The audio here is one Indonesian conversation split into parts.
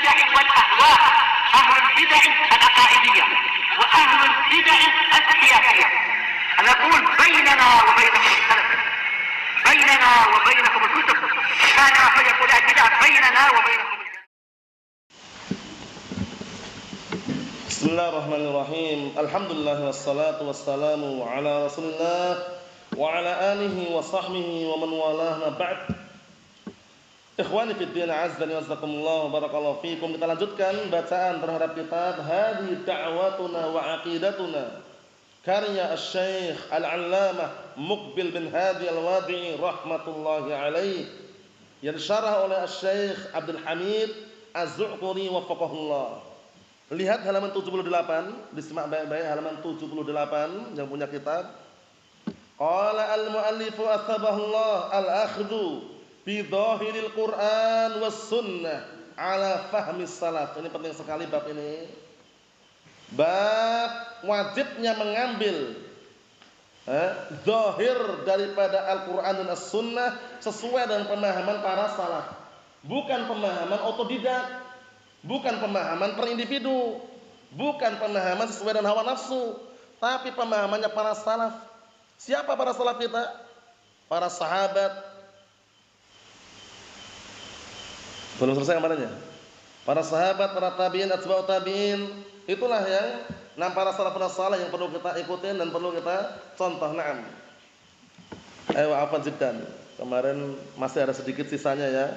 البدع والأهواء، أهل البدع العقائدية وأهل البدع السياسية. نقول بيننا وبينكم السلف، بيننا وبينكم الكتب، كان فيقول البدع بيننا وبينكم. Bismillahirrahmanirrahim. Alhamdulillah wassalatu wassalamu ala Rasulillah wa ala alihi wa sahbihi wa man walah, ma ba'd. Ikhwani fid din, azzani wasakumullah, barakallahu fikum. Kita lanjutkan bacaan terhadap kitab Hadhihi Da'watuna wa Aqidatuna, karya Asy-Syaikh Al-'Allamah Muqbil bin Hadi Al-Wadi'i rahmatullahi alaih, yang disyarah oleh Asy-Syaikh Abdul Hamid Az-Zu'quri wafaqahullah. Lihat halaman 78, disimak baik-baik halaman 78 yang punya kitab. Qala al-muallifu asbahullah al-akhdhu bi dhahiril Qur'an was sunnah ala fahmi salaf. Ini penting sekali bab ini. Bab wajibnya mengambil zahir daripada Al-Qur'an dan As-Sunnah sesuai dengan pemahaman para salaf. Bukan pemahaman otodidak, bukan pemahaman per individu, bukan pemahaman sesuai dengan hawa nafsu, tapi pemahamannya para salaf. Siapa para salaf kita? Para sahabat. Belum selesai kemarinnya. Para sahabat, para tabi'in, atba'ut tabi'in, itulah yang para salafun salih yang perlu kita ikutin dan perlu kita contoh. Naam. Ayo apa jiddan. Kemarin masih ada sedikit sisanya ya.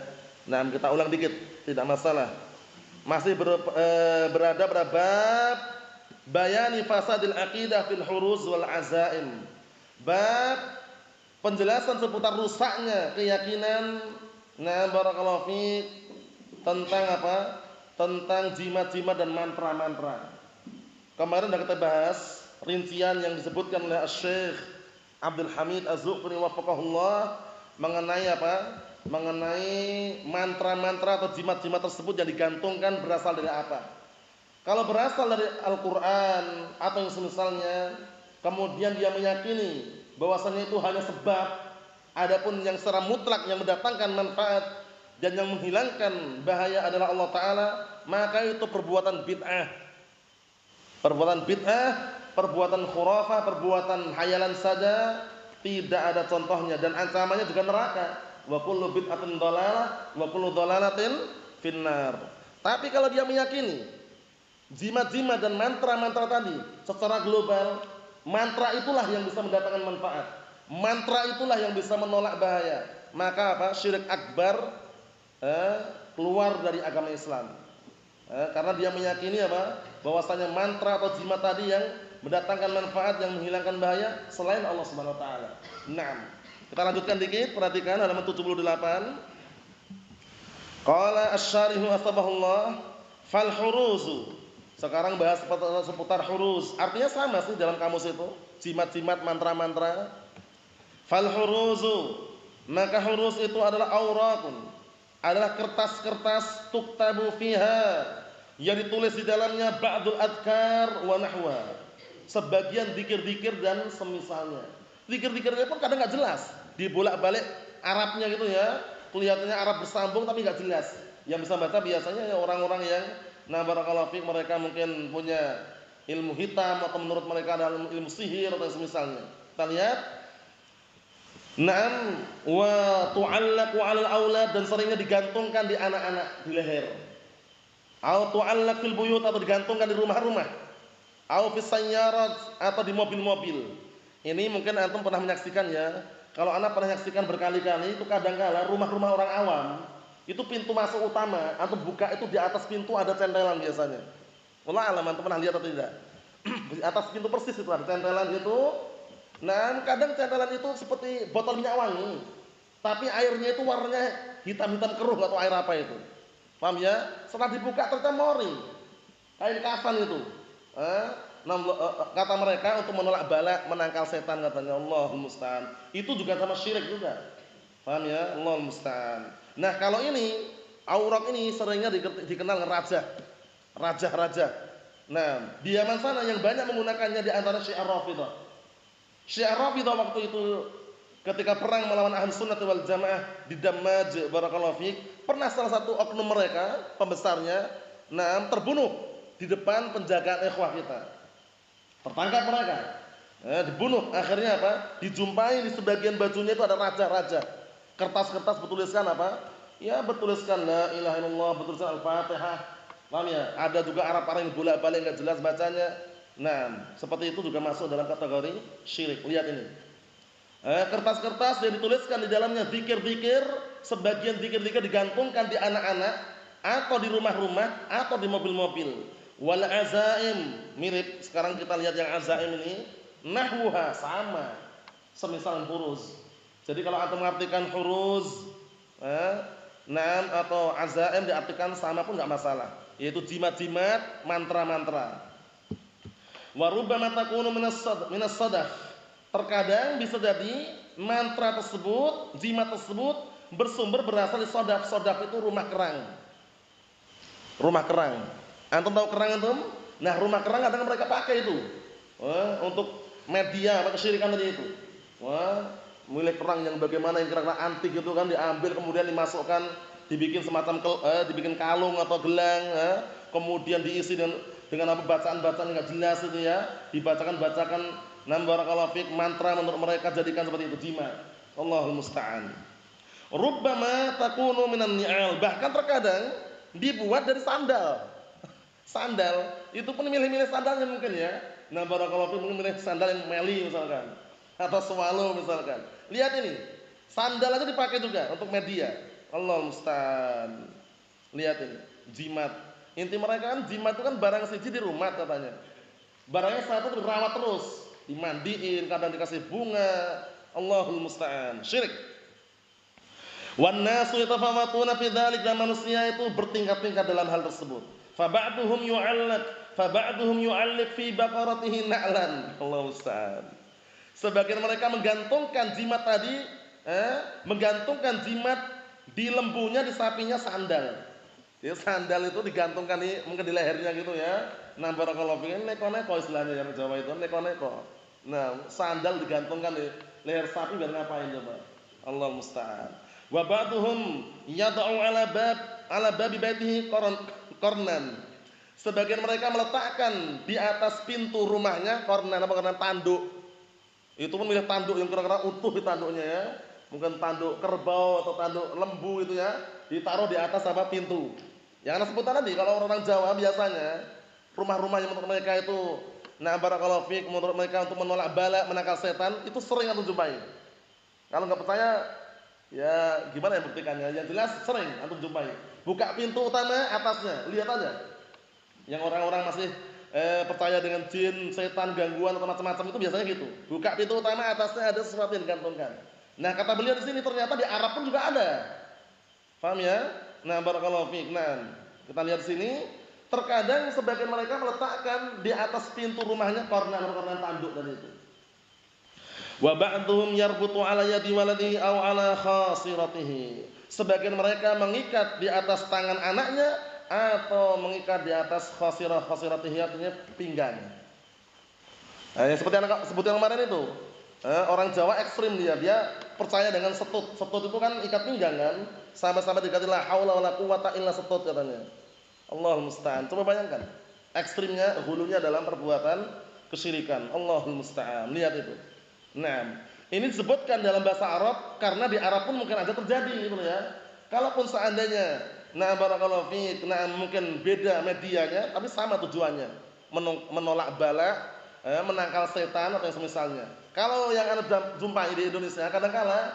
Naam, kita ulang dikit, tidak masalah. Masih berada pada bab bayani fasadil aqidah fil huruz wal azaim. Bab penjelasan seputar rusaknya keyakinan, barakallahu fiik, tentang apa? Tentang jimat-jimat dan mantra-mantra. Kemarin sudah kita bahas rincian yang disebutkan oleh Asy-Syaikh Abdul Hamid Az-Zu'quri wafaqahullah mengenai apa? Mengenai mantra-mantra atau jimat-jimat tersebut yang digantungkan berasal dari apa. Kalau berasal dari Al-Quran atau yang semisalnya, kemudian dia meyakini bahwasanya itu hanya sebab, adapun yang secara mutlak yang mendatangkan manfaat dan yang menghilangkan bahaya adalah Allah Ta'ala, maka itu perbuatan bid'ah. Perbuatan bid'ah, perbuatan khurafah, perbuatan hayalan saja, tidak ada contohnya, dan ancamannya juga neraka. Wa kullu bid'atin dhalalah wa kullu dhalalatin finnar. Tapi kalau dia meyakini jimat-jimat dan mantra-mantra tadi secara global, mantra itulah yang bisa mendatangkan manfaat, mantra itulah yang bisa menolak bahaya, maka apa? Syirik akbar, keluar dari agama Islam. Karena dia meyakini apa? Bahwasanya mantra atau jimat tadi yang mendatangkan manfaat, yang menghilangkan bahaya selain Allah Subhanahu wa taala. Naam. Kita lanjutkan dikit, perhatikan halaman 78. Qala asy-syarihu asbahullah fal huruzu. Sekarang bahas seputar huruz. Artinya sama sih dalam kamus itu, jimat-jimat, mantra-mantra. Fal huruzu, maka huruz itu adalah auratun, adalah kertas-kertas tuktabu fiha, yang ditulis di dalamnya ba'dul adkar wa nahwa, sebagian zikir-zikir dan semisalnya. Zikir-zikirnya pun kadang enggak jelas, dibolak-balik Arabnya gitu ya, kelihatannya Arab bersambung tapi enggak jelas. Yang bisa baca biasanya ya orang-orang yang barakallahu fiik, mereka mungkin punya ilmu hitam atau menurut mereka ada ilmu sihir atau semisalnya. Kita lihat. Naam, wa tu'allaqu 'alal aulad, dan seringnya digantungkan di anak-anak, di leher. Au tu'allaq fil buyut, atau digantungkan di rumah-rumah. Au fis sayyarat, atau di mobil-mobil. Ini mungkin antum pernah menyaksikan ya. Kalau anak pernah menyaksikan berkali-kali, itu kadang-kala rumah-rumah orang awam, itu pintu masuk utama, antum buka itu di atas pintu ada centelan biasanya. Wallah alam, antum pernah lihat atau tidak? Di atas pintu persis itu ada centelan itu. Nah, kadang centelan itu seperti botol minyak wangi, tapi airnya itu warnanya hitam-hitam keruh, atau air apa itu. Paham ya? Setelah dibuka ternyata mori, kain kafan itu. Kata mereka untuk menolak bala, menangkal setan katanya. Allahul musta'an. Itu juga sama syirik juga. Paham ya? Allahul musta'an. Nah, kalau ini aurat ini seringnya dikenal raja. Raja-raja. Nah, di zaman sana yang banyak menggunakannya di antara Syiah Rafidhah. Syiah Rafidhah waktu itu ketika perang melawan Ahlus Sunnah wal Jamaah di Dammaj, barakallahu fiik, pernah salah satu oknum mereka, pembesarnya, terbunuh di depan penjagaan ikhwah kita. Tertangkap mereka. Dibunuh. Akhirnya apa? Dijumpai di sebagian bajunya itu ada raja-raja. Kertas-kertas bertuliskan apa? Ya bertuliskan la ilaha illallah, bertuliskan Al-Fatihah. Paham ya? Ada juga Arab-Arab yang bolak-balik enggak jelas bacanya. Seperti itu juga masuk dalam kategori syirik. Lihat ini. Kertas-kertas yang dituliskan di dalamnya zikir-zikir, sebagian zikir-zikir digantungkan di anak-anak atau di rumah-rumah atau di mobil-mobil. Wal azaim, mirip sekarang kita lihat yang azaim ini, nahwuha sama, semisal huruz. Jadi kalau antum mengartikan huruz, atau azaim diartikan sama pun enggak masalah, yaitu jimat-jimat, mantra-mantra. Wa rubbama takunu minas sadaf. Terkadang bisa jadi mantra tersebut, jimat tersebut bersumber berasal dari sodaf. Sodaf itu rumah kerang. Rumah kerang. Antum tahu kerang antum? Nah, rumah kerang kadang mereka pakai itu untuk media kesyirikan tadi itu. Milik kerang yang bagaimana yang kira-kira antik itu kan diambil kemudian dimasukkan, dibikin semacam dibikin kalung atau gelang, kemudian diisi dengan apa bacaan-bacaan enggak jelas itu ya, dibacakan barakallahu fik, mantra menurut mereka jadikan seperti itu jimat. Allahul musta'an. Rubbama takunu minan ni'al, bahkan terkadang dibuat dari sandal. Sandal itu pun milih-milih sandalnya mungkin ya. Barakallahu fik, mungkin milih sandal yang meli misalkan atau swallow misalkan. Lihat ini. Sandal aja dipakai juga untuk media. Allahul musta'an. Lihat ini, jimat. Inti mereka kan jimat itu kan barang siji di rumah katanya. Barangnya satu dirawat terus, dimandiin, kadang dikasih bunga. Allahul musta'an. Syirik. Wan nasu yatafawatuna fi dzalik, dan manusia itu bertingkat-tingkat dalam hal tersebut. Fa ba'duhum yu'alliq fi baqaratihi na'lan. Allahul musta'an. Sebagian mereka menggantungkan jimat tadi, menggantungkan jimat di lembunya, di sapinya sandal. Ya, sandal itu digantungkan mungkin di lehernya gitu ya. Barakallahu fiik, neko-neko istilahnya yang Jawa itu, neko-neko. Sandal digantungkan di leher sapi biar ngapain coba? Allahul musta'an. Wa ba'dhum yad'u ala babi baitihi qarnan. Sebagian mereka meletakkan di atas pintu rumahnya qarnan, qarnan tanduk. Itu pun milih tanduk yang kira-kira utuh di tanduknya ya. Mungkin tanduk kerbau atau tanduk lembu itu ya, ditaruh di atas pintu. Yang ana sebutan tadi, kalau orang Jawa biasanya rumah-rumah yang menurut mereka itu barakallahu fik, menurut mereka untuk menolak bala, menangkal setan, itu sering antum jumpai. Kalau enggak percaya ya gimana ya buktikannya? Yang jelas sering antum jumpai. Buka pintu utama atasnya, lihat aja. Yang orang-orang masih percaya dengan jin, setan, gangguan atau macam-macam itu biasanya gitu. Buka pintu utama atasnya ada sesuatu yang digantungkan. Nah, kata beliau di sini ternyata di Arab pun juga ada. Paham ya? Barakallahu fiik. Kita lihat di sini, terkadang sebagian mereka meletakkan di atas pintu rumahnya qarnan tanduk tadi itu. Wa ba'dhum yarbutu ala yadi waladihi aw ala khasiratihi. Sebagian mereka mengikat di atas tangan anaknya atau mengikat di atas khasiratihi, artinya pinggang. Yang seperti anak sebutan kemarin itu. Orang Jawa ekstrim dia percaya dengan setut. Setut itu kan ikat pinggang kan? Sahabat-sahabat dikatakan la haula wala quwata illa setut katanya. Allahul musta'an. Coba bayangkan. Ekstrimnya, hulunya dalam perbuatan kesyirikan. Allahul musta'an. Lihat itu. Ini disebutkan dalam bahasa Arab karena di Arab pun mungkin ada terjadi gitu ya. Kalaupun seandainya barakallahu fiik, mungkin beda medianya tapi sama tujuannya. Menolak bala, menangkal setan atau yang semisalnya. Kalau yang Anda jumpai di Indonesia kadang-kala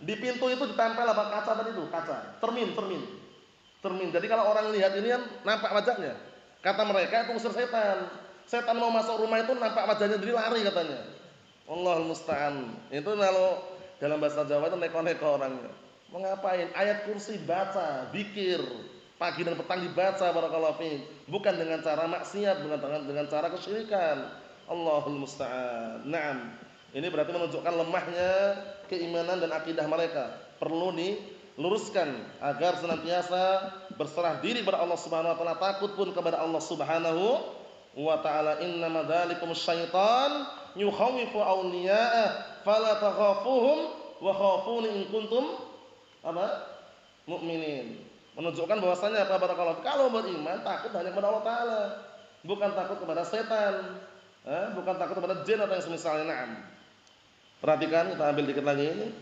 di pintu itu ditempel kaca tadi itu, kaca, cermin. Jadi kalau orang lihat ini kan nampak wajahnya. Kata mereka itu usir setan. Setan mau masuk rumah itu nampak wajahnya jadi lari katanya. Allahul musta'an. Itu kalau dalam bahasa Jawa itu neko-neko orangnya. Mau ngapain? Ayat kursi baca, zikir, pagi dan petang dibaca barakallahu fiik. Bukan dengan cara maksiat, bukan dengan cara kesyirikan. Allahul musta'an. Ini berarti menunjukkan lemahnya keimanan dan akidah mereka. Perlu diluruskan agar senantiasa berserah diri kepada Allah Subhanahu wa taala, takut pun kepada Allah Subhanahu wa taala. Innama dzalikum syaitan yukhawifu awliya'ah fala takhafuhum wa khafuni in kuntum mu'minin. Menunjukkan bahwasanya apa barakallahu, kalau beriman takut hanya kepada Allah taala, bukan takut kepada setan, bukan takut kepada jin atau yang semisalnya. Naam. Perhatikan, kita ambil dikit lagi.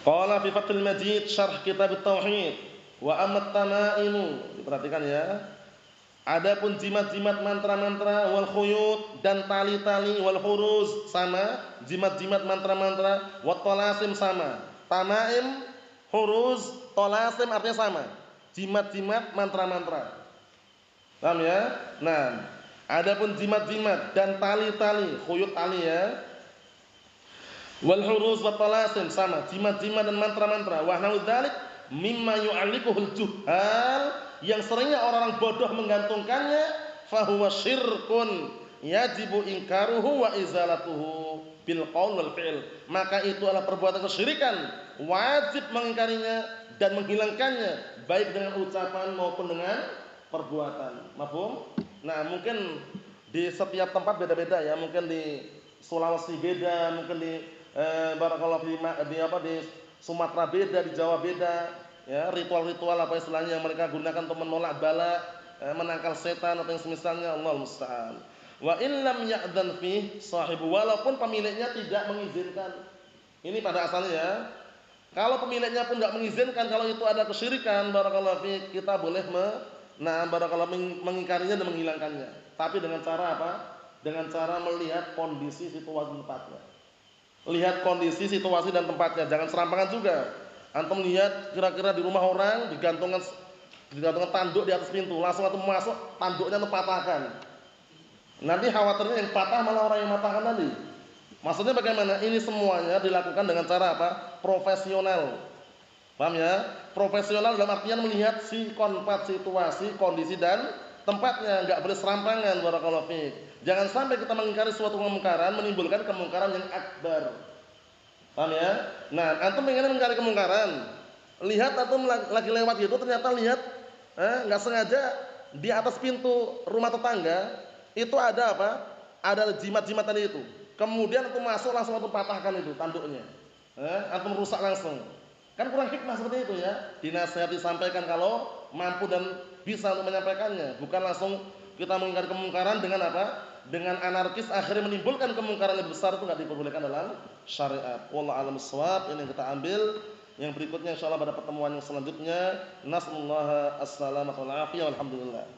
Qala fi Fathul Majid syarh kitab at-tauhid wa amma tamaimu. Diperhatikan ya. Adapun jimat-jimat mantra-mantra wal khuyut dan tali-tali wal huruz sama, jimat-jimat mantra-mantra, wat talasim sama. Tamaim, huruz, talasim artinya sama. Jimat-jimat mantra-mantra. Paham ya? Nah, adapun jimat-jimat dan tali-tali, khuyut tali ya. Wal huruz wat talasim sama, jimat-jimat dan mantra-mantra. Wa nahu dzalik mimma yu'allikuhul juhal, yang seringnya orang-orang bodoh menggantungkannya, fahuwa syirkun yajibu ingkaruhu wa izalatuhu bil qaul wal fi'l. Maka itu adalah perbuatan kesyirikan, wajib mengingkarinya dan menghilangkannya baik dengan ucapan maupun dengan perbuatan. Mafhum? Nah, mungkin di setiap tempat beda-beda ya, mungkin di Sulawesi beda, mungkin di barakallahu di Sumatera beda, di Jawa beda, ya, ritual-ritual apa istilahnya yang mereka gunakan untuk menolak bala, menangkal setan atau yang semisalnya, Allah musta'an. Wa in lam ya'dzan fi sahibu, walaupun pemiliknya tidak mengizinkan. Ini pada asalnya ya. Kalau pemiliknya pun enggak mengizinkan, kalau itu ada kesyirikan, barakallahu fi, kita boleh mengingkarinya dan menghilangkannya. Tapi dengan cara apa? Dengan cara melihat kondisi situasi tempatnya. Lihat kondisi, situasi dan tempatnya, jangan serampangan juga. Antum lihat kira-kira di rumah orang digantungkan tanduk di atas pintu, langsung antum masuk, tanduknya antum patahkan. Nanti khawatirnya yang patah malah orang yang matahkan tadi. Maksudnya bagaimana? Ini semuanya dilakukan dengan cara apa? Profesional. Paham ya? Profesional dalam artian melihat situasi, kondisi dan tempatnya, enggak boleh serampangan, barakallahu fiik. Jangan sampai kita mengingkari suatu kemungkaran menimbulkan kemungkaran yang akbar. Paham ya? Nah, antum ingin mengingkari kemungkaran. Lihat antum lagi lewat gitu, ternyata lihat enggak sengaja di atas pintu rumah tetangga itu ada apa? Ada jimat-jimat tadi itu. Kemudian antum masuk, langsung antum patahkan itu tanduknya. Antum rusak langsung. Kan kurang hikmah seperti itu ya. Dinasihati, sampaikan kalau mampu dan bisa untuk menyampaikannya, bukan langsung kita mengingkari kemungkaran dengan apa? Dengan anarkis, akhirnya menimbulkan kemungkaran yang besar, itu enggak diperbolehkan dalam syariat. Wallahu a'lam bissawab. Ini yang kita ambil. Yang berikutnya insyaallah pada pertemuan yang selanjutnya. Nasallahu as-salamata wal afiyah. Alhamdulillah.